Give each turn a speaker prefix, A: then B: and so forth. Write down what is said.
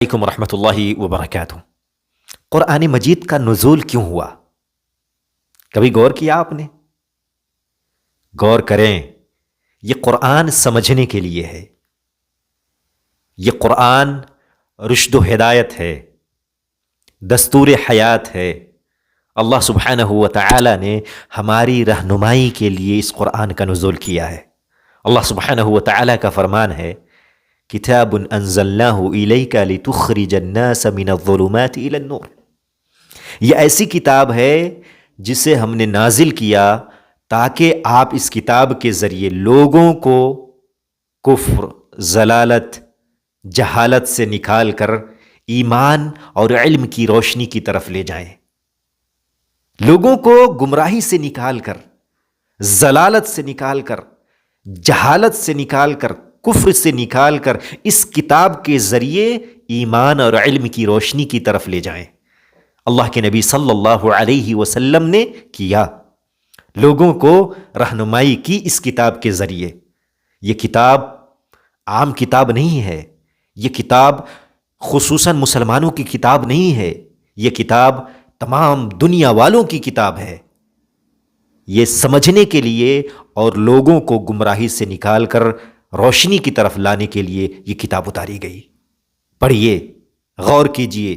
A: علیکم ورحمۃ اللہ وبرکاتہ۔ قرآن مجید کا نزول کیوں ہوا؟ کبھی غور کیا آپ نے؟ غور کریں، یہ قرآن سمجھنے کے لیے ہے، یہ قرآن رشد و ہدایت ہے، دستور حیات ہے۔ اللہ سبحانہ و تعالی نے ہماری رہنمائی کے لیے اس قرآن کا نزول کیا ہے۔ اللہ سبحانہ و تعالی کا فرمان ہے، کتاب انزلناہ الیک لتخرج الناس من الظلمات الی النور۔ یہ ایسی کتاب ہے جسے ہم نے نازل کیا تاکہ آپ اس کتاب کے ذریعے لوگوں کو کفر، ضلالت، جہالت سے نکال کر ایمان اور علم کی روشنی کی طرف لے جائیں، لوگوں کو گمراہی سے نکال کر، ضلالت سے نکال کر، جہالت سے نکال کر، کفر سے نکال کر اس کتاب کے ذریعے ایمان اور علم کی روشنی کی طرف لے جائیں۔ اللہ کے نبی صلی اللہ علیہ وسلم نے کیا، لوگوں کو رہنمائی کی اس کتاب کے ذریعے۔ یہ کتاب عام کتاب نہیں ہے، یہ کتاب خصوصاً مسلمانوں کی کتاب نہیں ہے، یہ کتاب تمام دنیا والوں کی کتاب ہے۔ یہ سمجھنے کے لیے اور لوگوں کو گمراہی سے نکال کر روشنی کی طرف لانے کے لیے یہ کتاب اتاری گئی۔ پڑھیے، غور کیجئے،